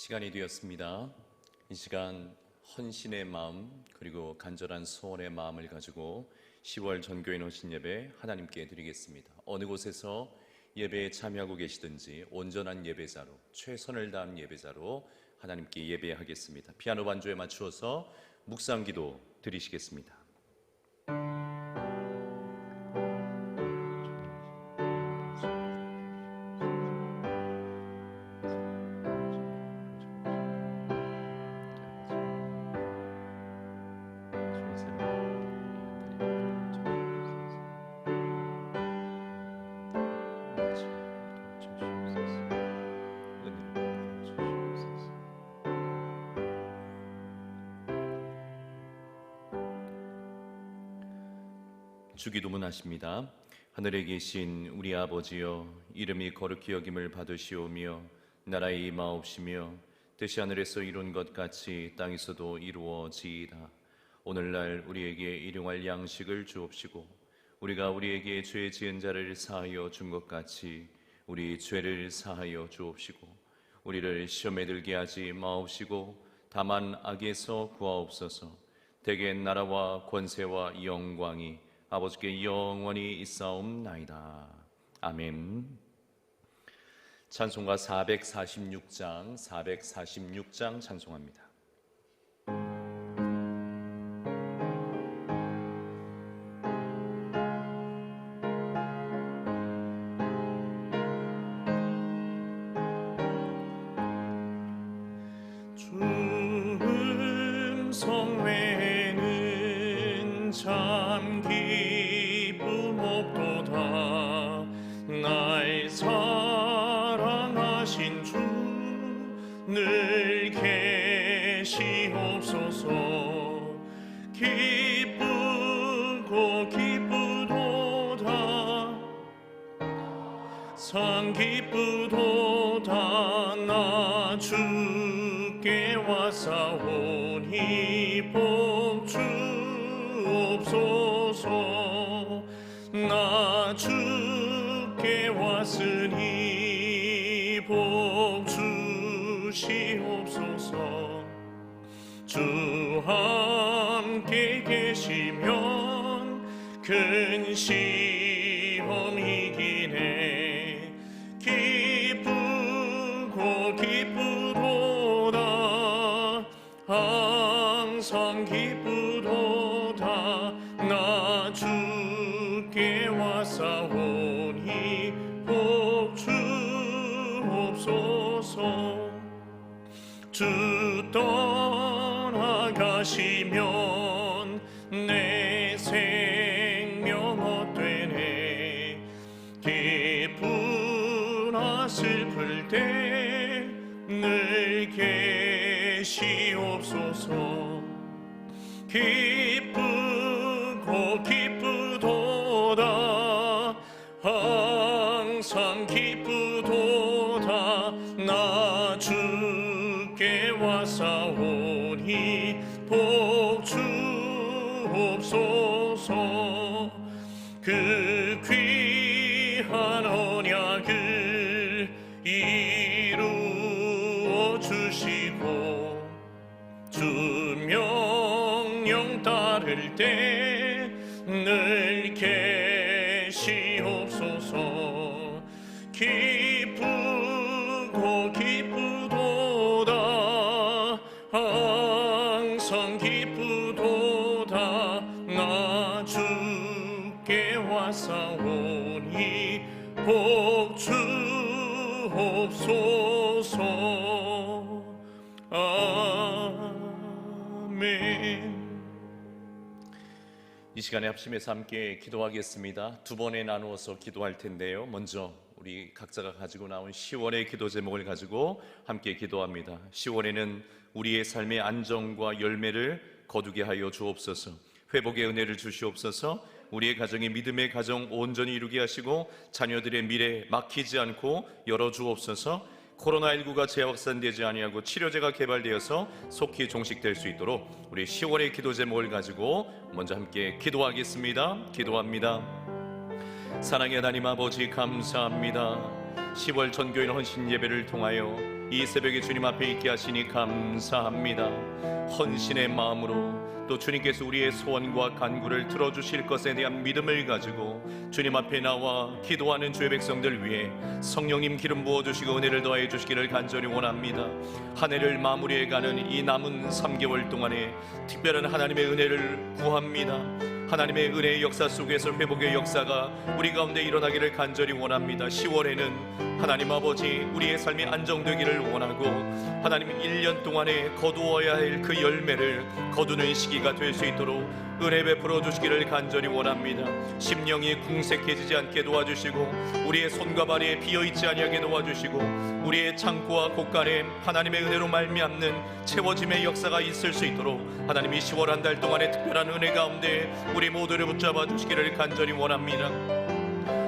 시간이 되었습니다. 이 시간 헌신의 마음 그리고 간절한 소원의 마음을 가지고 10월 전교인 헌신 예배 하나님께 드리겠습니다. 어느 곳에서 예배에 참여하고 계시든지 온전한 예배자로, 최선을 다한 예배자로 하나님께 예배하겠습니다. 피아노 반주에 맞추어서 묵상기도 드리시겠습니다. 주기도문 하십니다. 하늘에 계신 우리 아버지여, 이름이 거룩히 여김을 받으시오며 나라의 임하옵시며 뜻이 하늘에서 이룬 것 같이 땅에서도 이루어지이다. 오늘날 우리에게 일용할 양식을 주옵시고 우리가 우리에게 죄 지은 자를 사하여 준 것 같이 우리 죄를 사하여 주옵시고 우리를 시험에 들게 하지 마옵시고 다만 악에서 구하옵소서. 대개 나라와 권세와 영광이 아버지께 영원히 있사옵나이다. 아멘. 찬송가 446장 찬송합니다. 주음성 외에는 참 기쁨 없도다. 날 사랑하신 주 늘 계시옵소서. 기쁘고 기쁘도다. 상 기쁘도다. 나 주께 왔사오니 복 주옵소서. 나 주께 왔으니 복 주시옵소서. 주 함께 계시면 큰 시험 이기네. 기쁘고 기쁘도다. 항상 기쁘도다. 나 주께 왔사오니 복 주옵소서. 주 떠나가시면 내 생명 헛되네. 기쁘나 슬플 때 늘 계시옵소서. 기쁘고 기쁘도다. 항상 기쁘도다. 나 주께 왔사오니 복 주옵소서. 그 귀한 언약을 이루어 주시고 주 명령 따를 때 늘 계시옵소서. 기쁘고 기쁘도다. 항상 기쁘도다. 나 주께 왔사오니 복 주옵소서. 아멘. 이 시간에 합심해서 함께 기도하겠습니다. 두 번에 나누어서 기도할 텐데요. 먼저 우리 각자가 가지고 나온 10월의 기도 제목을 가지고 함께 기도합니다. 10월에는 우리의 삶의 안정과 열매를 거두게 하여 주옵소서. 회복의 은혜를 주시옵소서. 우리의 가정이 믿음의 가정 온전히 이루게 하시고 자녀들의 미래 막히지 않고 열어주옵소서. 코로나19가 재확산되지 아니하고 치료제가 개발되어서 속히 종식될 수 있도록 우리 10월의 기도 제목을 가지고 먼저 함께 기도하겠습니다. 기도합니다. 사랑의 하나님 아버지 감사합니다. 10월 전교인 헌신 예배를 통하여 이 새벽에 주님 앞에 있게 하시니 감사합니다. 헌신의 마음으로 또 주님께서 우리의 소원과 간구를 들어주실 것에 대한 믿음을 가지고 주님 앞에 나와 기도하는 주의 백성들 위해 성령님 기름 부어주시고 은혜를 더해 주시기를 간절히 원합니다. 한 해를 마무리해가는 이 남은 3개월 동안에 특별한 하나님의 은혜를 구합니다. 하나님의 은혜의 역사 속에서 회복의 역사가 우리 가운데 일어나기를 간절히 원합니다. 10월에는 하나님 아버지 우리의 삶이 안정되기를 원하고 하나님 1년 동안에 거두어야 할 그 열매를 거두는 시기가 될 수 있도록 은혜 베풀어 주시기를 간절히 원합니다. 심령이 궁색해지지 않게 도와주시고 우리의 손과 발이 비어있지 아니하게 도와주시고 우리의 창고와 곳간에 하나님의 은혜로 말미암는 채워짐의 역사가 있을 수 있도록 하나님이 10월 한 달 동안의 특별한 은혜 가운데 우리 모두를 붙잡아 주시기를 간절히 원합니다.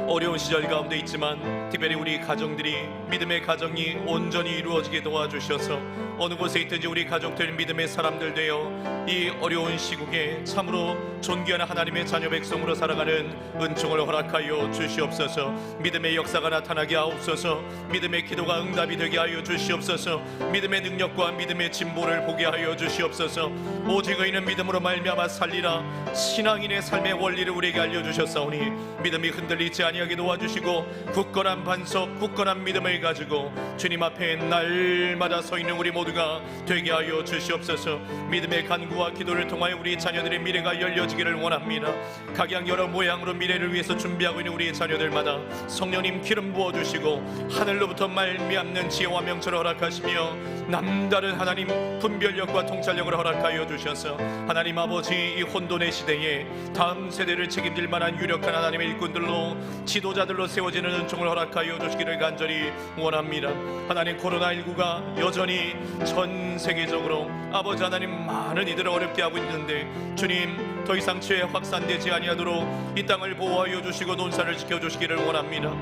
어려운 시절 가운데 있지만 특별히 우리 가정들이 믿음의 가정이 온전히 이루어지게 도와주셔서 어느 곳에 있든지 우리 가족들 믿음의 사람들 되어 이 어려운 시국에 참으로 존귀한 하나님의 자녀 백성으로 살아가는 은총을 허락하여 주시옵소서. 믿음의 역사가 나타나게 하옵소서. 믿음의 기도가 응답이 되게 하여 주시옵소서. 믿음의 능력과 믿음의 진보를 보게 하여 주시옵소서. 오직 의인은 믿음으로 말미암아 살리라. 신앙인의 삶의 원리를 우리에게 알려주셨사오니 믿음이 흔들리지 아니하게 도와주시고 굳건한 반석 굳건한 믿음을 가지고 주님 앞에 날마다 서 있는 우리 모두가 되게 하여 주시옵소서. 믿음의 간구와 기도를 통하여 우리 자녀들의 미래가 열려지기를 원합니다. 각양 여러 모양으로 미래를 위해서 준비하고 있는 우리의 자녀들마다 성령님 기름 부어주시고 하늘로부터 말미암는 지혜와 명철을 허락하시며 남다른 하나님 분별력과 통찰력을 허락하여 주셔서 하나님 아버지 이 혼돈의 시대에 다음 세대를 책임질 만한 유력한 하나님의 일꾼들로 지도자들로 세워지는 은총을 허락하여 주시기를 간절히 원합니다. 하나님 코로나19가 여전히 전 세계적으로 아버지 하나님 많은 이들을 어렵게 하고 있는데 주님 더 이상 죄 확산되지 아니하도록 이 땅을 보호하여 주시고 논산을 지켜주시기를 원합니다.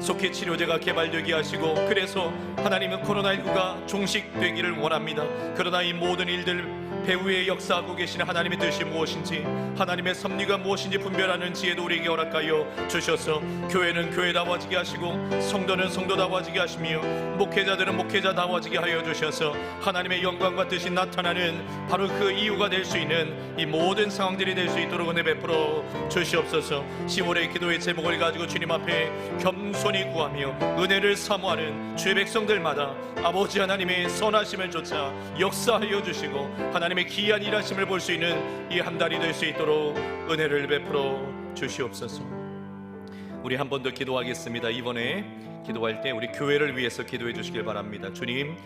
속히 치료제가 개발되게 하시고 그래서 하나님은 코로나19가 종식되기를 원합니다. 그러나 이 모든 일들 배후에 역사하고 계신 하나님의 뜻이 무엇인지 하나님의 섭리가 무엇인지 분별하는 지혜도 우리에게 허락하여 주셔서 교회는 교회다워지게 하시고 성도는 성도다워지게 하시며 목회자들은 목회자다워지게 하여 주셔서 하나님의 영광과 뜻이 나타나는 바로 그 이유가 될 수 있는 이 모든 상황들이 될 수 있도록 은혜 베풀어 주시옵소서. 10월의 기도의 제목을 가지고 주님 앞에 겸손히 구하며 은혜를 사모하는 주의 백성들마다 아버지 하나님의 선하심을 쫓아 역사하여 주시고 하나님의 기이한 일하심을 볼 수 있는 이 한 달이 될 수 있도록 은혜를 베풀어 주시옵소서. 우리 한 번 더 기도하겠습니다. 이번에 기도할 때 우리 교회를 위해서 기도해 주시길 바랍니다. 주님,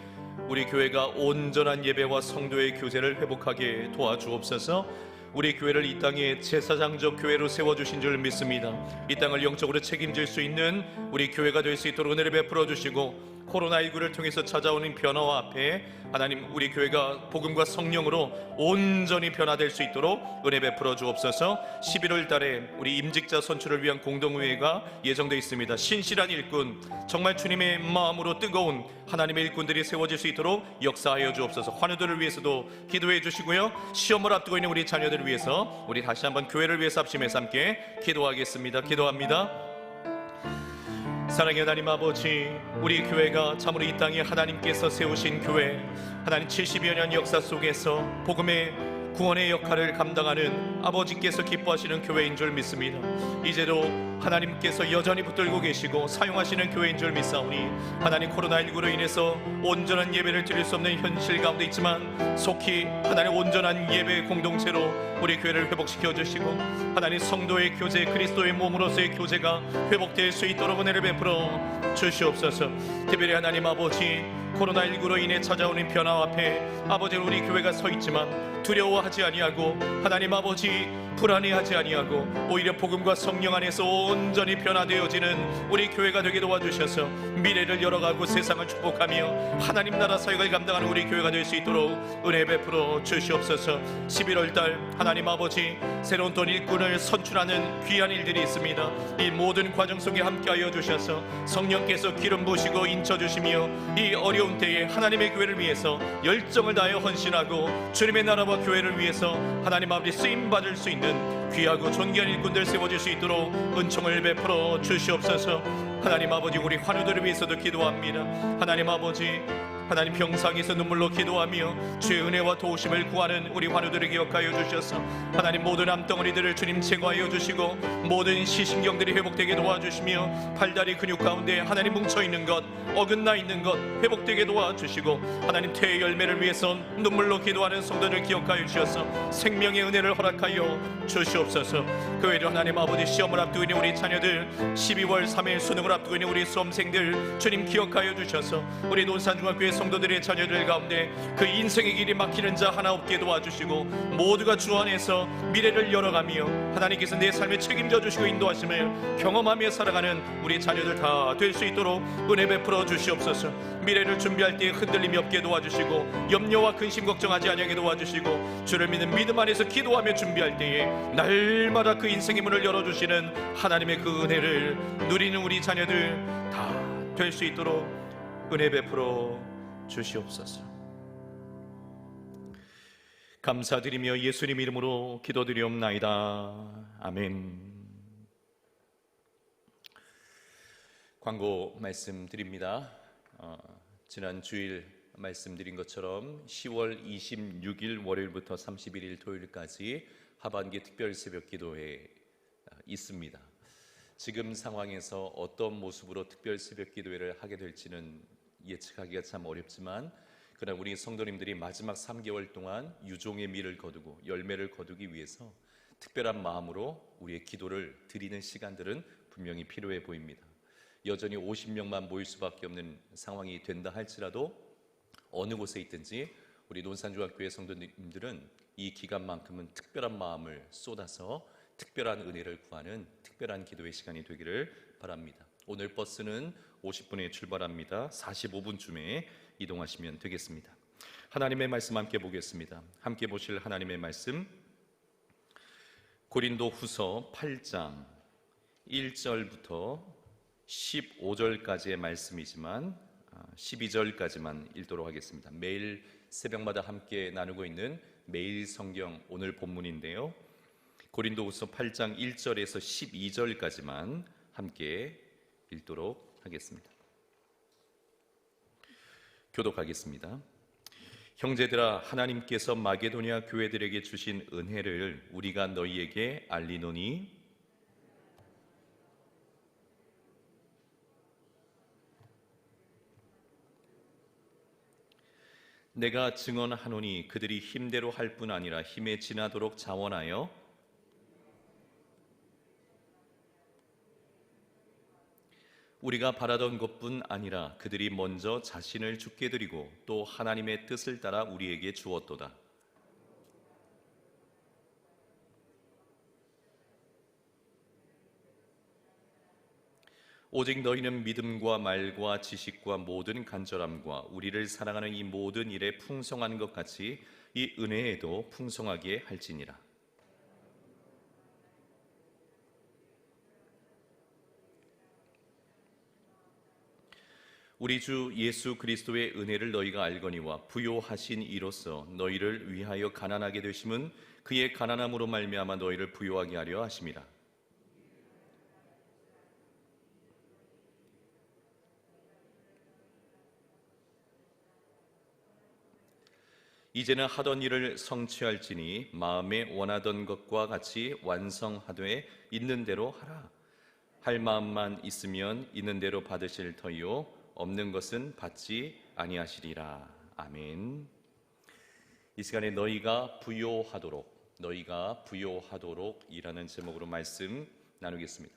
우리 교회가 온전한 예배와 성도의 교제를 회복하게 도와주옵소서. 우리 교회를 이 땅에 제사장적 교회로 세워주신 줄 믿습니다. 이 땅을 영적으로 책임질 수 있는 우리 교회가 될 수 있도록 은혜를 베풀어 주시고 코로나19를 통해서 찾아오는 변화와 앞에 하나님 우리 교회가 복음과 성령으로 온전히 변화될 수 있도록 은혜 베풀어 주옵소서. 11월 달에 우리 임직자 선출을 위한 공동회의가 예정되어 있습니다. 신실한 일꾼, 정말 주님의 마음으로 뜨거운 하나님의 일꾼들이 세워질 수 있도록 역사하여 주옵소서. 환우들을 위해서도 기도해 주시고요. 시험을 앞두고 있는 우리 자녀들을 위해서 우리 다시 한번 교회를 위해서 합심해서 함께 기도하겠습니다. 기도합니다. 사랑의 하나님 아버지, 우리 교회가 참으로 이 땅에 하나님께서 세우신 교회, 하나님 70여 년 역사 속에서 복음의 구원의 역할을 감당하는 아버지께서 기뻐하시는 교회인 줄 믿습니다. 이제도 하나님께서 여전히 붙들고 계시고 사용하시는 교회인 줄 믿사오니 하나님 코로나19로 인해서 온전한 예배를 드릴 수 없는 현실 가운데 있지만 속히 하나님 온전한 예배 공동체로 우리 교회를 회복시켜 주시고 하나님 성도의 교제, 그리스도의 몸으로서의 교제가 회복될 수 있도록 은혜를 베풀어 주시옵소서. 특별히 하나님 아버지, 코로나19로 인해 찾아오는 변화 앞에 아버지 우리 교회가 서 있지만 두려워하지 아니하고 하나님 아버지 불안해하지 아니하고 오히려 복음과 성령 안에서 온전히 변화되어지는 우리 교회가 되게 도와주셔서 미래를 열어가고 세상을 축복하며 하나님 나라 사역을 감당하는 우리 교회가 될 수 있도록 은혜 베풀어 주시옵소서. 11월달 하나님 아버지 새로운 또 일꾼을 선출하는 귀한 일들이 있습니다. 이 모든 과정 속에 함께하여 주셔서 성령께서 기름 부으시고 인쳐주시며 이 어려운 때에 하나님의 교회를 위해서 열정을 다하여 헌신하고 주님의 나라와 교회를 위해서 하나님 아버지 쓰임받을 수 있는 귀하고 존귀한 일꾼들 세워질 수 있도록 은총을 베풀어 주시옵소서. 하나님 아버지, 우리 환우들을 위해서도 기도합니다. 하나님 아버지, 하나님 병상에서 눈물로 기도하며 주의 은혜와 도우심을 구하는 우리 환우들을 기억하여 주셔서 하나님 모든 암덩어리들을 주님 제거하여 주시고 모든 시신경들이 회복되게 도와주시며 팔다리 근육 가운데 하나님 뭉쳐있는 것, 어긋나 있는 것 회복되게 도와주시고 하나님 태의 열매를 위해서 눈물로 기도하는 성도들 기억하여 주셔서 생명의 은혜를 허락하여 주시옵소서. 그 외에도 하나님 아버지, 시험을 앞두고 있는 우리 자녀들, 12월 3일 수능을 앞두고 있는 우리 수험생들 주님 기억하여 주셔서 우리 논산중학교의 성도들의 자녀들 가운데 그 인생의 길이 막히는 자 하나 없게 도와주시고 모두가 주 안에서 미래를 열어가며 하나님께서 내 삶에 책임져 주시고 인도하심을 경험하며 살아가는 우리 자녀들 다 될 수 있도록 은혜 베풀어 주시옵소서. 미래를 준비할 때 흔들림이 없게 도와주시고 염려와 근심 걱정하지 아니하게 도와주시고 주를 믿는 믿음 안에서 기도하며 준비할 때에 날마다 그 인생의 문을 열어주시는 하나님의 그 은혜를 누리는 우리 자녀들 다 될 수 있도록 은혜 베풀어 주시옵소서. 감사드리며 예수님 이름으로 기도드리옵나이다. 아멘. 광고 말씀드립니다. 지난 주일 말씀드린 것처럼 10월 26일 월요일부터 31일 토요일까지 하반기 특별 새벽 기도회 있습니다. 지금 상황에서 어떤 모습으로 특별 새벽 기도회를 하게 될지는 예측하기가 참 어렵지만, 그러나 우리 성도님들이 마지막 3개월 동안 유종의 미를 거두고 열매를 거두기 위해서 특별한 마음으로 우리의 기도를 드리는 시간들은 분명히 필요해 보입니다. 여전히 50명만 모일 수밖에 없는 상황이 된다 할지라도 어느 곳에 있든지 우리 논산중학교의 성도님들은 이 기간만큼은 특별한 마음을 쏟아서 특별한 은혜를 구하는 특별한 기도의 시간이 되기를 바랍니다. 오늘 버스는 50분에 출발합니다. 45분쯤에 이동하시면 되겠습니다. 하나님의 말씀 함께 보겠습니다. 함께 보실 하나님의 말씀, 고린도 후서 8장 1절부터 15절까지의 말씀이지만 12절까지만 읽도록 하겠습니다. 매일 새벽마다 함께 나누고 있는 매일 성경 오늘 본문인데요, 고린도후서 8장 1절에서 12절까지만 함께 읽도록 하겠습니다. 교독하겠습니다. 형제들아, 하나님께서 마게도냐 교회들에게 주신 은혜를 우리가 너희에게 알리노니 내가 증언하노니 그들이 힘대로 할 뿐 아니라 힘에 지나도록 자원하여 우리가 바라던 것뿐 아니라 그들이 먼저 자신을 죽게 드리고 또 하나님의 뜻을 따라 우리에게 주었도다. 오직 너희는 믿음과 말과 지식과 모든 간절함과 우리를 사랑하는 이 모든 일에 풍성한 것 같이 이 은혜에도 풍성하게 할지니라. 우리 주 예수 그리스도의 은혜를 너희가 알거니와 부요하신 이로써 너희를 위하여 가난하게 되심은 그의 가난함으로 말미암아 너희를 부요하게 하려 하심이라. 이제는 하던 일을 성취할지니 마음에 원하던 것과 같이 완성하되 있는 대로 하라. 할 마음만 있으면 있는 대로 받으실 터이요 없는 것은 받지 아니하시리라. 아멘. 이 시간에 너희가 부요하도록 이라는 제목으로 말씀 나누겠습니다.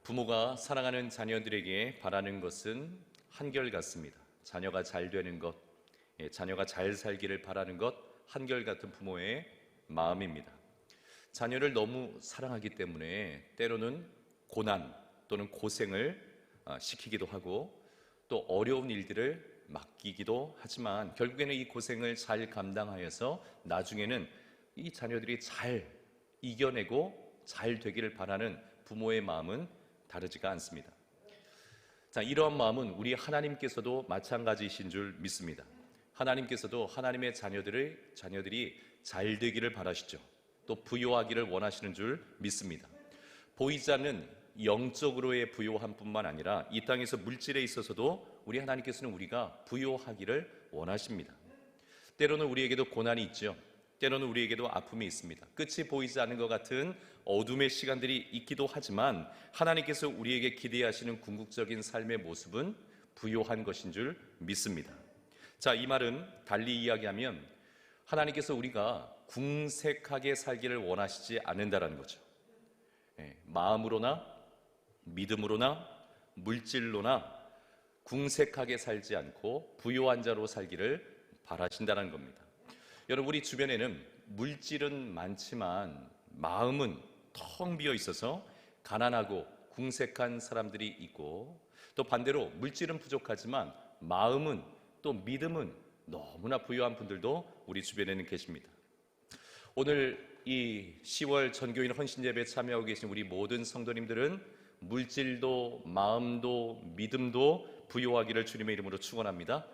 부모가 사랑하는 자녀들에게 바라는 것은 한결같습니다. 자녀가 잘 되는 것, 자녀가 잘 살기를 바라는 것, 한결같은 부모의 마음입니다. 자녀를 너무 사랑하기 때문에 때로는 고난 또는 고생을 시키기도 하고 또 어려운 일들을 맡기기도 하지만 결국에는 이 고생을 잘 감당하여서 나중에는 이 자녀들이 잘 이겨내고 잘 되기를 바라는 부모의 마음은 다르지가 않습니다. 자, 이러한 마음은 우리 하나님께서도 마찬가지이신 줄 믿습니다. 하나님께서도 하나님의 자녀들이 잘 되기를 바라시죠. 또 부요하기를 원하시는 줄 믿습니다. 보이지 않는 영적으로의 부요함뿐만 아니라 이 땅에서 물질에 있어서도 우리 하나님께서는 우리가 부요하기를 원하십니다. 때로는 우리에게도 고난이 있죠. 때로는 우리에게도 아픔이 있습니다. 끝이 보이지 않는 것 같은 어둠의 시간들이 있기도 하지만 하나님께서 우리에게 기대하시는 궁극적인 삶의 모습은 부요한 것인 줄 믿습니다. 자, 이 말은 달리 이야기하면 하나님께서 우리가 궁색하게 살기를 원하시지 않는다라는 거죠. 마음으로나 믿음으로나 물질로나 궁색하게 살지 않고 부요한 자로 살기를 바라신다는 겁니다. 여러분, 우리 주변에는 물질은 많지만 마음은 텅 비어 있어서 가난하고 궁색한 사람들이 있고, 또 반대로 물질은 부족하지만 마음은 또 믿음은 너무나 부유한 분들도 우리 주변에는 계십니다. 오늘 이 10월 전교인 헌신예배에 참여하고 계신 우리 모든 성도님들은 물질도 마음도 믿음도 부요하기를 주님의 이름으로 축원합니다.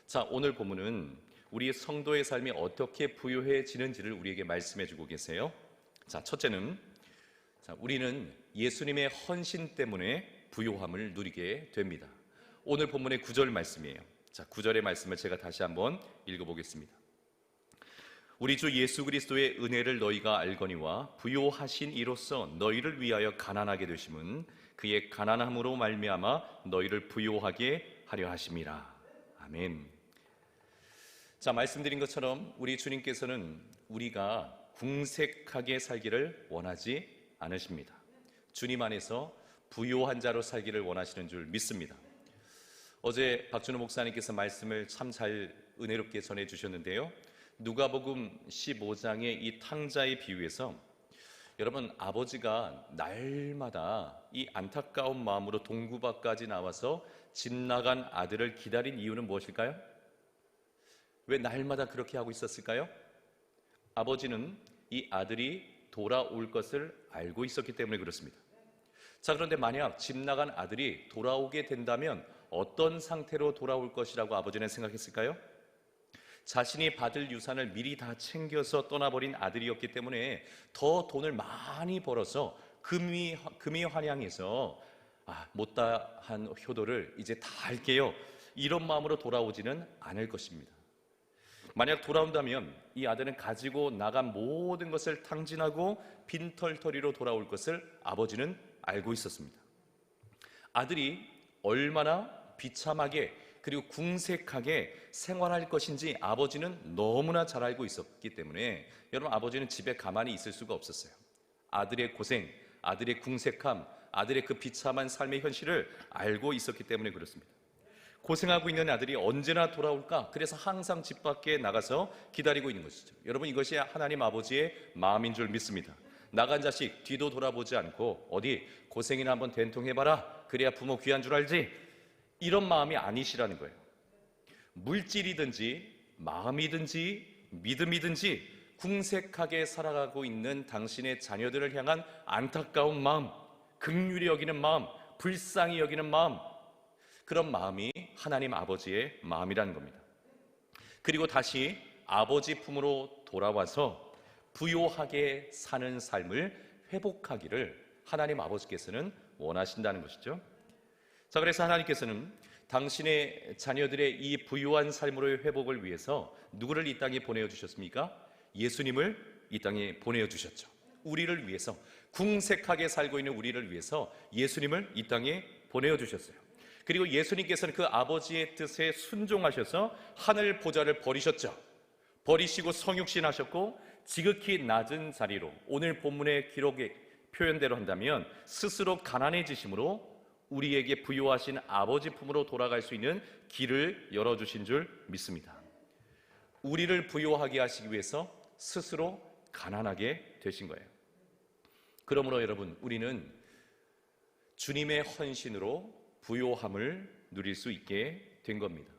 자, 오늘 본문은 우리 성도의 삶이 어떻게 부요해지는지를 우리에게 말씀해 주고 계세요. 자, 첫째는 우리는 예수님의 헌신 때문에 부요함을 누리게 됩니다. 오늘 본문의 9절 말씀이에요. 자, 9절의 말씀을 제가 다시 한번 읽어보겠습니다. 우리 주 예수 그리스도의 은혜를 너희가 알거니와 부요하신 이로써 너희를 위하여 가난하게 되심은 그의 가난함으로 말미암아 너희를 부요하게 하려 하심이라. 아멘. 자, 말씀드린 것처럼 우리 주님께서는 우리가 궁색하게 살기를 원하지 않으십니다. 주님 안에서 부요한 자로 살기를 원하시는 줄 믿습니다. 어제 박준호 목사님께서 말씀을 참 잘 은혜롭게 전해주셨는데요, 누가복음 15장의 이 탕자의 비유에서 여러분, 아버지가 날마다 이 안타까운 마음으로 동구밭까지 나와서 집 나간 아들을 기다린 이유는 무엇일까요? 왜 날마다 그렇게 하고 있었을까요? 아버지는 이 아들이 돌아올 것을 알고 있었기 때문에 그렇습니다. 자, 그런데 만약 집 나간 아들이 돌아오게 된다면 어떤 상태로 돌아올 것이라고 아버지는 생각했을까요? 자신이 받을 유산을 미리 다 챙겨서 떠나버린 아들이었기 때문에 더 돈을 많이 벌어서 금이 환향해서 못다한 효도를 이제 다 할게요, 이런 마음으로 돌아오지는 않을 것입니다. 만약 돌아온다면 이 아들은 가지고 나간 모든 것을 탕진하고 빈털터리로 돌아올 것을 아버지는 알고 있었습니다. 아들이 얼마나 비참하게 그리고 궁색하게 생활할 것인지 아버지는 너무나 잘 알고 있었기 때문에 여러분, 아버지는 집에 가만히 있을 수가 없었어요. 아들의 고생, 아들의 궁색함, 아들의 그 비참한 삶의 현실을 알고 있었기 때문에 그렇습니다. 고생하고 있는 아들이 언제나 돌아올까? 그래서 항상 집 밖에 나가서 기다리고 있는 것이죠. 여러분, 이것이 하나님 아버지의 마음인 줄 믿습니다. 나간 자식 뒤도 돌아보지 않고 어디 고생이나 한번 된통해봐라, 그래야 부모 귀한 줄 알지, 이런 마음이 아니시라는 거예요. 물질이든지 마음이든지 믿음이든지 궁색하게 살아가고 있는 당신의 자녀들을 향한 안타까운 마음, 긍휼히 여기는 마음, 불쌍히 여기는 마음, 그런 마음이 하나님 아버지의 마음이라는 겁니다. 그리고 다시 아버지 품으로 돌아와서 부요하게 사는 삶을 회복하기를 하나님 아버지께서는 원하신다는 것이죠. 자, 그래서 하나님께서는 당신의 자녀들의 이 부유한 삶으로의 회복을 위해서 누구를 이 땅에 보내주셨습니까? 예수님을 이 땅에 보내주셨죠. 우리를 위해서, 궁색하게 살고 있는 우리를 위해서 예수님을 이 땅에 보내주셨어요. 그리고 예수님께서는 그 아버지의 뜻에 순종하셔서 하늘 보좌를 버리셨죠. 버리시고 성육신 하셨고 지극히 낮은 자리로, 오늘 본문의 기록의 표현대로 한다면 스스로 가난해지심으로 우리에게 부요하신 아버지 품으로 돌아갈 수 있는 길을 열어주신 줄 믿습니다. 우리를 부요하게 하시기 위해서 스스로 가난하게 되신 거예요. 그러므로 여러분, 우리는 주님의 헌신으로 부요함을 누릴 수 있게 된 겁니다.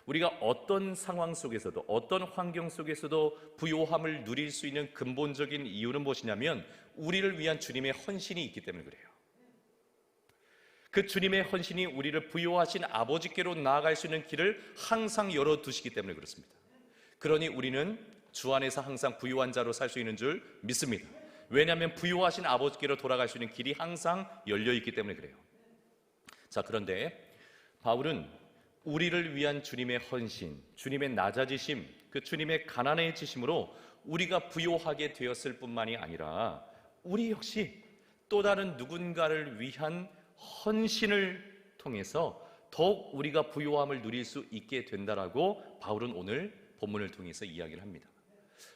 우리가 어떤 상황 속에서도, 어떤 환경 속에서도 부요함을 누릴 수 있는 근본적인 이유는 무엇이냐면 우리를 위한 주님의 헌신이 있기 때문에 그래요. 그 주님의 헌신이 우리를 부요하신 아버지께로 나아갈 수 있는 길을 항상 열어두시기 때문에 그렇습니다. 그러니 우리는 주 안에서 항상 부요한 자로 살 수 있는 줄 믿습니다. 왜냐하면 부요하신 아버지께로 돌아갈 수 있는 길이 항상 열려 있기 때문에 그래요. 자, 그런데 바울은 우리를 위한 주님의 헌신, 주님의 낮아지심, 그 주님의 가난해지심으로 우리가 부요하게 되었을 뿐만이 아니라 우리 역시 또 다른 누군가를 위한 헌신을 통해서 더욱 우리가 부요함을 누릴 수 있게 된다라고 바울은 오늘 본문을 통해서 이야기를 합니다.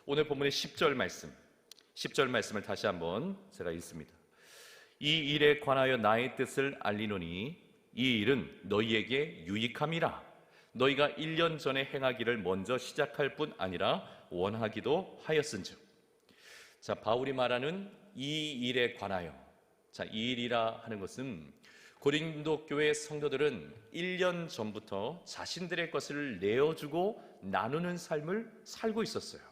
오늘 본문의 10절 말씀을 다시 한번 제가 읽습니다. 이 일에 관하여 나의 뜻을 알리노니 이 일은 너희에게 유익함이라. 너희가 1년 전에 행하기를 먼저 시작할 뿐 아니라 원하기도 하였은즉. 자, 바울이 말하는 이 일에 관하여, 자, 이 일이라 하는 것은 고린도 교회 성도들은 1년 전부터 자신들의 것을 내어주고 나누는 삶을 살고 있었어요.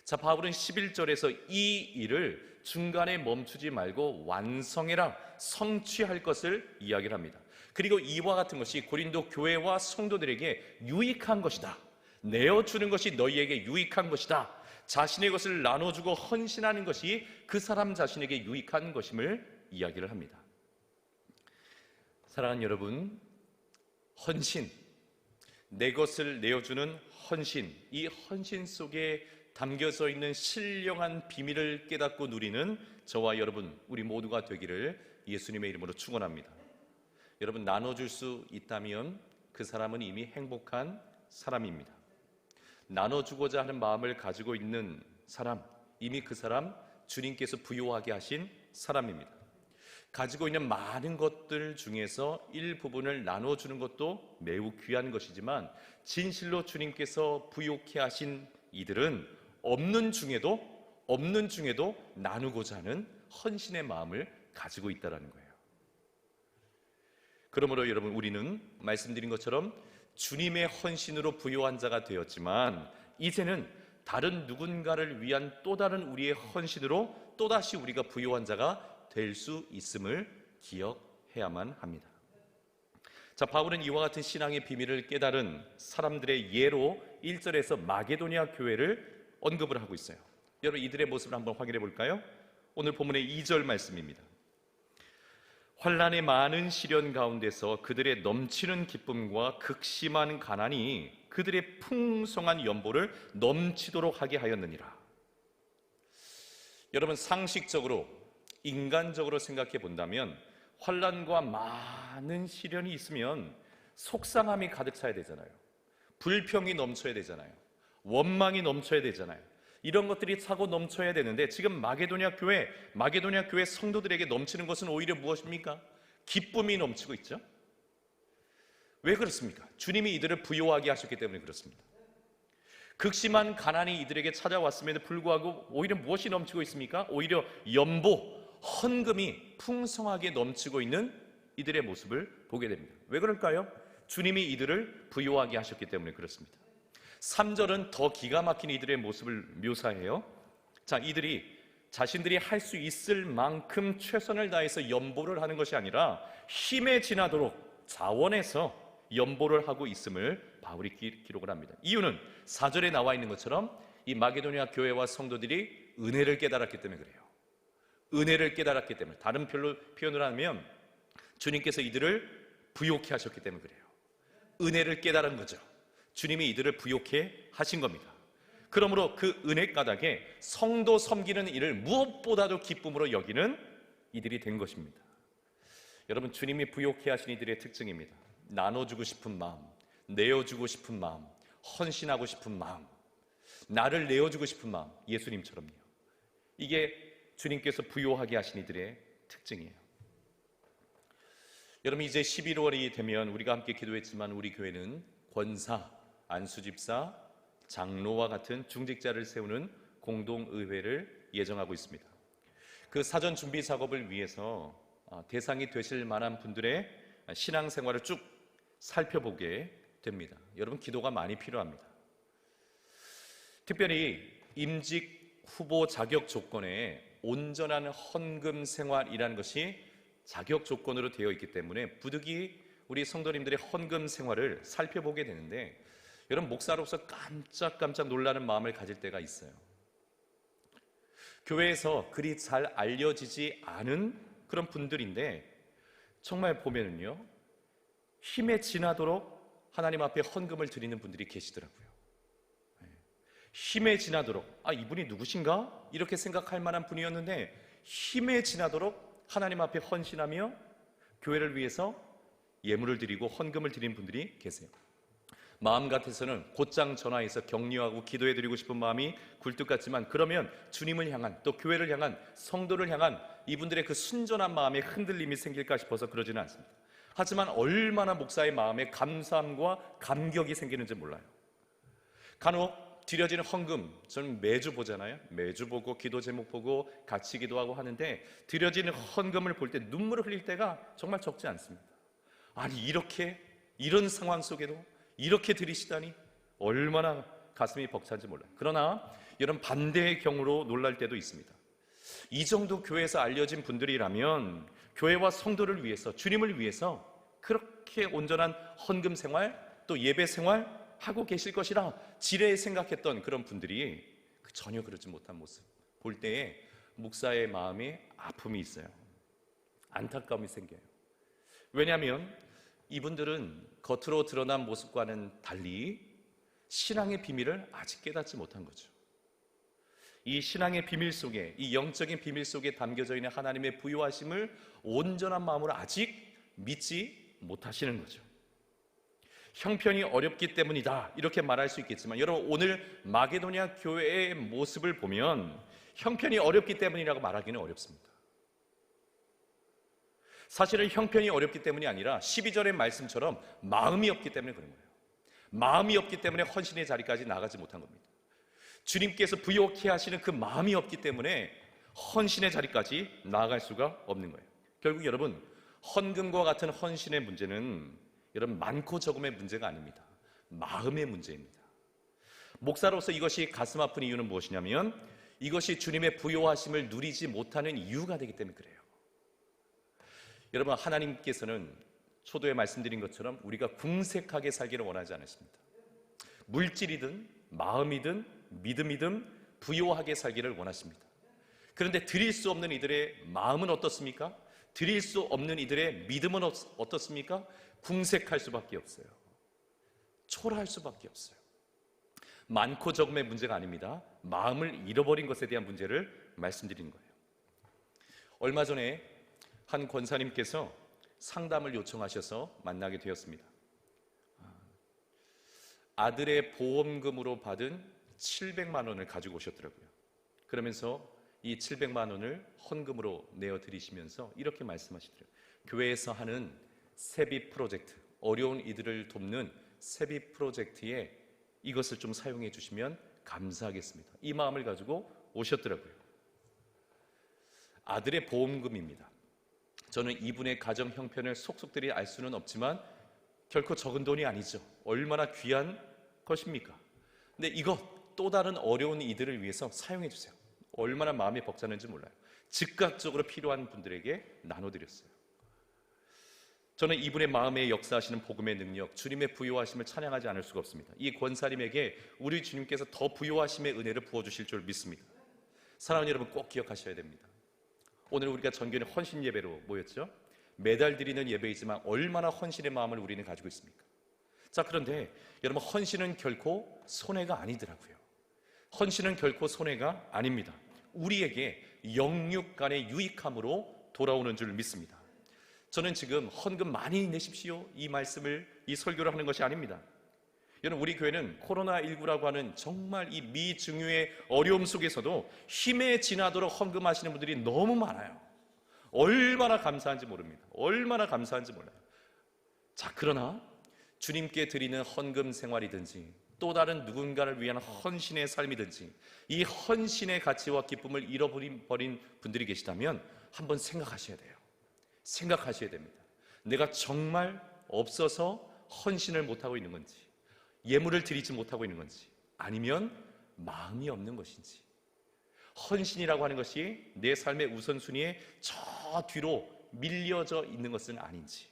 자, 바울은 11절에서 이 일을 중간에 멈추지 말고 완성해라, 성취할 것을 이야기를 합니다. 그리고 이와 같은 것이 고린도 교회와 성도들에게 유익한 것이다. 내어주는 것이 너희에게 유익한 것이다. 자신의 것을 나눠주고 헌신하는 것이 그 사람 자신에게 유익한 것임을 이야기를 합니다. 사랑하는 여러분, 헌신, 내 것을 내어주는 헌신, 이 헌신 속에 담겨져 있는 신령한 비밀을 깨닫고 누리는 저와 여러분, 우리 모두가 되기를 예수님의 이름으로 축원합니다. 여러분, 나눠줄 수 있다면 그 사람은 이미 행복한 사람입니다. 나눠주고자 하는 마음을 가지고 있는 사람, 이미 그 사람 주님께서 부요하게 하신 사람입니다. 가지고 있는 많은 것들 중에서 일부분을 나눠주는 것도 매우 귀한 것이지만 진실로 주님께서 부요케 하신 이들은 없는 중에도 나누고자 하는 헌신의 마음을 가지고 있다는 거예요. 그러므로 여러분, 우리는 말씀드린 것처럼 주님의 헌신으로 부요한 자가 되었지만 이제는 다른 누군가를 위한 또 다른 우리의 헌신으로 또다시 우리가 부요한 자가 될 수 있음을 기억해야만 합니다. 자, 바울은 이와 같은 신앙의 비밀을 깨달은 사람들의 예로 1절에서 마게도니아 교회를 언급을 하고 있어요. 여러분, 이들의 모습을 한번 확인해 볼까요? 오늘 본문의 2절 말씀입니다. 환난의 많은 시련 가운데서 그들의 넘치는 기쁨과 극심한 가난이 그들의 풍성한 연보를 넘치도록 하게 하였느니라. 여러분, 상식적으로 인간적으로 생각해 본다면 환난과 많은 시련이 있으면 속상함이 가득 차야 되잖아요. 불평이 넘쳐야 되잖아요. 원망이 넘쳐야 되잖아요. 이런 것들이 차고 넘쳐야 되는데 지금 마게도니아 교회 성도들에게 넘치는 것은 오히려 무엇입니까? 기쁨이 넘치고 있죠. 왜 그렇습니까? 주님이 이들을 부요하게 하셨기 때문에 그렇습니다. 극심한 가난이 이들에게 찾아왔음에도 불구하고 오히려 무엇이 넘치고 있습니까? 오히려 연보, 헌금이 풍성하게 넘치고 있는 이들의 모습을 보게 됩니다. 왜 그럴까요? 주님이 이들을 부요하게 하셨기 때문에 그렇습니다. 3절은 더 기가 막힌 이들의 모습을 묘사해요. 자, 이들이 자신들이 할 수 있을 만큼 최선을 다해서 연보를 하는 것이 아니라 힘에 지나도록 자원해서 연보를 하고 있음을 바울이 기록을 합니다. 이유는 4절에 나와 있는 것처럼 이 마게도니아 교회와 성도들이 은혜를 깨달았기 때문에 그래요. 은혜를 깨달았기 때문에, 다른 표현을 하면 주님께서 이들을 부요케 하셨기 때문에 그래요. 은혜를 깨달은 거죠. 주님이 이들을 부요케 하신 겁니다. 그러므로 그 은혜 까닭에 성도 섬기는 일을 무엇보다도 기쁨으로 여기는 이들이 된 것입니다. 여러분, 주님이 부요케 하신 이들의 특징입니다. 나눠주고 싶은 마음, 내어주고 싶은 마음, 헌신하고 싶은 마음, 나를 내어주고 싶은 마음, 예수님처럼요. 이게 주님께서 부요하게 하신 이들의 특징이에요. 여러분, 이제 11월이 되면 우리가 함께 기도했지만 우리 교회는 권사, 안수집사, 장로와 같은 중직자를 세우는 공동의회를 예정하고 있습니다. 그 사전 준비 작업을 위해서 대상이 되실 만한 분들의 신앙생활을 쭉 살펴보게 됩니다. 여러분, 기도가 많이 필요합니다. 특별히 임직 후보 자격 조건에 온전한 헌금 생활이라는 것이 자격 조건으로 되어 있기 때문에 부득이 우리 성도님들의 헌금 생활을 살펴보게 되는데 여러분, 목사로서 깜짝깜짝 놀라는 마음을 가질 때가 있어요. 교회에서 그리 잘 알려지지 않은 그런 분들인데 정말 보면은요, 힘에 지나도록 하나님 앞에 헌금을 드리는 분들이 계시더라고요. 힘에 지나도록, 이분이 누구신가? 이렇게 생각할 만한 분이었는데 힘에 지나도록 하나님 앞에 헌신하며 교회를 위해서 예물을 드리고 헌금을 드리는 분들이 계세요. 마음 같아서는 곧장 전화해서 격려하고 기도해드리고 싶은 마음이 굴뚝 같지만, 그러면 주님을 향한, 또 교회를 향한, 성도를 향한 이분들의 그 순전한 마음에 흔들림이 생길까 싶어서 그러지는 않습니다. 하지만 얼마나 목사의 마음에 감사함과 감격이 생기는지 몰라요. 간혹 드려지는 헌금, 저는 매주 보잖아요. 매주 보고 기도 제목 보고 같이 기도하고 하는데, 드려지는 헌금을 볼 때 눈물을 흘릴 때가 정말 적지 않습니다. 아니, 이런 상황 속에도 이렇게 드리시다니 얼마나 가슴이 벅찬지 몰라요. 그러나 이런 반대의 경우로 놀랄 때도 있습니다. 이 정도 교회에서 알려진 분들이라면 교회와 성도를 위해서, 주님을 위해서 그렇게 온전한 헌금 생활, 또 예배 생활 하고 계실 것이라 지레 생각했던 그런 분들이 전혀 그렇지 못한 모습 볼 때에 목사의 마음에 아픔이 있어요. 안타까움이 생겨요. 왜냐하면 이분들은 겉으로 드러난 모습과는 달리 신앙의 비밀을 아직 깨닫지 못한 거죠. 이 신앙의 비밀 속에, 이 영적인 비밀 속에 담겨져 있는 하나님의 부요하심을 온전한 마음으로 아직 믿지 못하시는 거죠. 형편이 어렵기 때문이다 이렇게 말할 수 있겠지만, 여러분, 오늘 마게도냐 교회의 모습을 보면 형편이 어렵기 때문이라고 말하기는 어렵습니다. 사실은 형편이 어렵기 때문이 아니라 12절의 말씀처럼 마음이 없기 때문에 그런 거예요. 마음이 없기 때문에 헌신의 자리까지 나가지 못한 겁니다. 주님께서 부요케 하시는 그 마음이 없기 때문에 헌신의 자리까지 나아갈 수가 없는 거예요. 결국 여러분, 헌금과 같은 헌신의 문제는 여러분 많고 적음의 문제가 아닙니다. 마음의 문제입니다. 목사로서 이것이 가슴 아픈 이유는 무엇이냐면, 이것이 주님의 부요하심을 누리지 못하는 이유가 되기 때문에 그래요. 여러분, 하나님께서는 초도에 말씀드린 것처럼 우리가 궁색하게 살기를 원하지 않으십니다. 물질이든 마음이든 믿음이든 부요하게 살기를 원하십니다. 그런데 드릴 수 없는 이들의 마음은 어떻습니까? 드릴 수 없는 이들의 믿음은 어떻습니까? 궁색할 수밖에 없어요. 초라할 수밖에 없어요. 많고 적음의 문제가 아닙니다. 마음을 잃어버린 것에 대한 문제를 말씀드리는 거예요. 얼마 전에 한 권사님께서 상담을 요청하셔서 만나게 되었습니다. 아들의 보험금으로 받은 700만 원을 가지고 오셨더라고요. 그러면서 이 700만 원을 헌금으로 내어드리시면서 이렇게 말씀하시더라고요. 교회에서 하는 세비 프로젝트, 어려운 이들을 돕는 세비 프로젝트에 이것을 좀 사용해 주시면 감사하겠습니다. 이 마음을 가지고 오셨더라고요. 아들의 보험금입니다. 저는 이분의 가정 형편을 속속들이 알 수는 없지만 결코 적은 돈이 아니죠. 얼마나 귀한 것입니까? 근데 이것 또 다른 어려운 이들을 위해서 사용해 주세요. 얼마나 마음이 벅차는지 몰라요. 즉각적으로 필요한 분들에게 나눠드렸어요. 저는 이분의 마음에 역사하시는 복음의 능력, 주님의 부요하심을 찬양하지 않을 수가 없습니다. 이 권사님에게 우리 주님께서 더 부요하심의 은혜를 부어주실 줄 믿습니다. 사랑하는 여러분, 꼭 기억하셔야 됩니다. 오늘 우리가 전교는 헌신 예배로 모였죠. 매달 드리는 예배이지만 얼마나 헌신의 마음을 우리는 가지고 있습니까? 자, 그런데 여러분, 헌신은 결코 손해가 아니더라고요. 헌신은 결코 손해가 아닙니다. 우리에게 영육 간의 유익함으로 돌아오는 줄 믿습니다. 저는 지금 헌금 많이 내십시오 이 말씀을, 이 설교를 하는 것이 아닙니다. 여러분, 우리 교회는 코로나19라고 하는 정말 이 미증유의 어려움 속에서도 힘에 지나도록 헌금하시는 분들이 너무 많아요. 얼마나 감사한지 모릅니다. 얼마나 감사한지 몰라요. 자, 그러나 주님께 드리는 헌금 생활이든지 또 다른 누군가를 위한 헌신의 삶이든지 이 헌신의 가치와 기쁨을 잃어버린 분들이 계시다면 한번 생각하셔야 돼요. 생각하셔야 됩니다. 내가 정말 없어서 헌신을 못하고 있는 건지, 예물을 드리지 못하고 있는 건지, 아니면 마음이 없는 것인지, 헌신이라고 하는 것이 내 삶의 우선순위에 저 뒤로 밀려져 있는 것은 아닌지.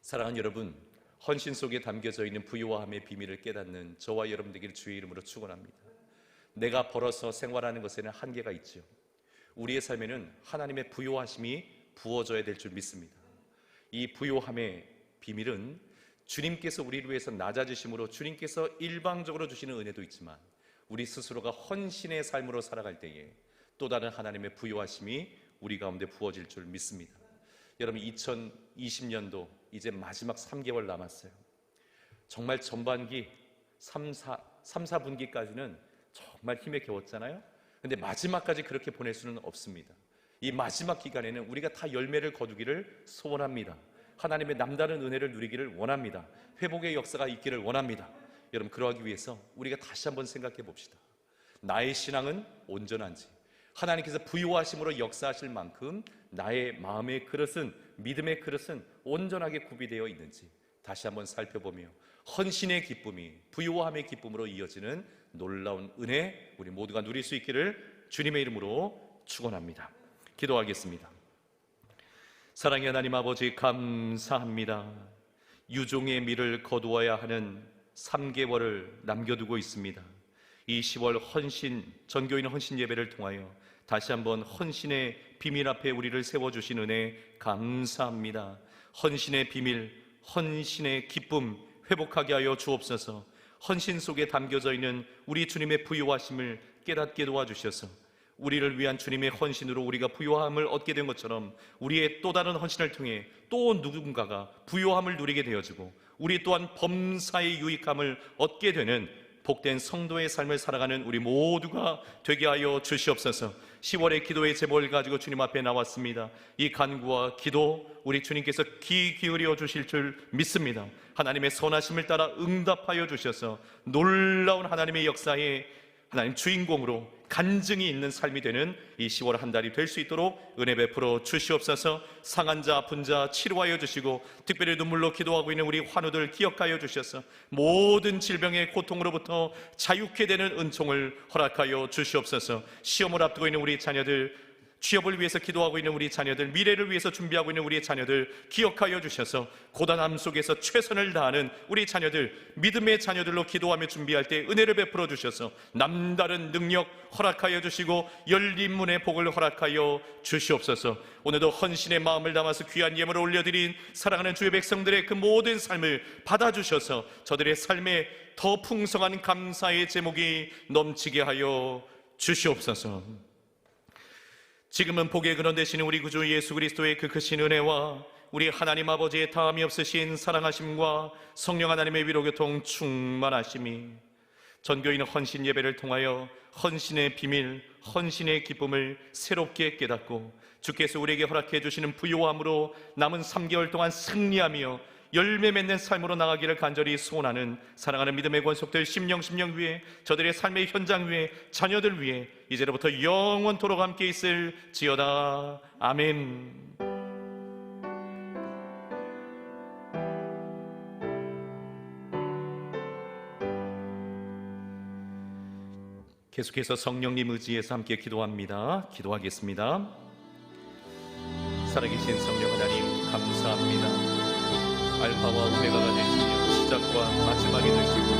사랑하는 여러분, 헌신 속에 담겨져 있는 부요함의 비밀을 깨닫는 저와 여러분 되기를 주의 이름으로 축원합니다. 내가 벌어서 생활하는 것에는 한계가 있지요. 우리의 삶에는 하나님의 부요하심이 부어져야 될 줄 믿습니다. 이 부요함의 비밀은 주님께서 우리를 위해서 낮아지심으로 주님께서 일방적으로 주시는 은혜도 있지만 우리 스스로가 헌신의 삶으로 살아갈 때에 또 다른 하나님의 부요하심이 우리 가운데 부어질 줄 믿습니다. 여러분, 2020년도 이제 마지막 3개월 남았어요. 정말 전반기 3, 4분기까지는 정말 힘에 겨웠잖아요. 근데 마지막까지 그렇게 보낼 수는 없습니다. 이 마지막 기간에는 우리가 다 열매를 거두기를 소원합니다. 하나님의 남다른 은혜를 누리기를 원합니다. 회복의 역사가 있기를 원합니다. 여러분, 그러하기 위해서 우리가 다시 한번 생각해 봅시다. 나의 신앙은 온전한지, 하나님께서 부요하심으로 역사하실 만큼 나의 마음의 그릇은, 믿음의 그릇은 온전하게 구비되어 있는지 다시 한번 살펴보며 헌신의 기쁨이 부요함의 기쁨으로 이어지는 놀라운 은혜 우리 모두가 누릴 수 있기를 주님의 이름으로 축원합니다. 기도하겠습니다. 사랑의 하나님 아버지, 감사합니다. 유종의 미를 거두어야 하는 3개월을 남겨두고 있습니다. 이 10월 전교인 헌신 예배를 통하여 다시 한번 헌신의 비밀 앞에 우리를 세워주신 은혜 감사합니다. 헌신의 비밀, 헌신의 기쁨 회복하게 하여 주옵소서. 헌신 속에 담겨져 있는 우리 주님의 부요하심을 깨닫게 도와주셔서 우리를 위한 주님의 헌신으로 우리가 부요함을 얻게 된 것처럼 우리의 또 다른 헌신을 통해 또 누군가가 부요함을 누리게 되어지고 우리 또한 범사의 유익함을 얻게 되는 복된 성도의 삶을 살아가는 우리 모두가 되게 하여 주시옵소서. 10월의 기도의 제목을 가지고 주님 앞에 나왔습니다. 이 간구와 기도 우리 주님께서 귀 기울여 주실 줄 믿습니다. 하나님의 선하심을 따라 응답하여 주셔서 놀라운 하나님의 역사에 하나님 주인공으로 간증이 있는 삶이 되는 이 10월 한 달이 될 수 있도록 은혜 베풀어 주시옵소서. 상한 자 아픈 자 치료하여 주시고 특별히 눈물로 기도하고 있는 우리 환우들 기억하여 주셔서 모든 질병의 고통으로부터 자유케 되는 은총을 허락하여 주시옵소서. 시험을 앞두고 있는 우리 자녀들, 취업을 위해서 기도하고 있는 우리 자녀들, 미래를 위해서 준비하고 있는 우리 자녀들 기억하여 주셔서 고단함 속에서 최선을 다하는 우리 자녀들, 믿음의 자녀들로 기도하며 준비할 때 은혜를 베풀어 주셔서 남다른 능력 허락하여 주시고 열린 문의 복을 허락하여 주시옵소서. 오늘도 헌신의 마음을 담아서 귀한 예물을 올려드린 사랑하는 주의 백성들의 그 모든 삶을 받아주셔서 저들의 삶에 더 풍성한 감사의 제목이 넘치게 하여 주시옵소서. 지금은 복의 근원 되시는 우리 구주 예수 그리스도의 그 크신 은혜와 우리 하나님 아버지의 다함이 없으신 사랑하심과 성령 하나님의 위로교통 충만하심이 전교인 헌신 예배를 통하여 헌신의 비밀, 헌신의 기쁨을 새롭게 깨닫고 주께서 우리에게 허락해 주시는 부요함으로 남은 3개월 동안 승리하며 열매 맺는 삶으로 나가기를 간절히 소원하는 사랑하는 믿음의 권속들 심령 위에, 저들의 삶의 현장 위에, 자녀들 위에 이제로부터 영원토록 함께 있을지어다. 아멘. 계속해서 성령님 의지해서 함께 기도합니다. 기도하겠습니다. 살아계신 성령 하나님 감사합니다. 알파와 오메가가 되시며 시작과 마지막이 되시고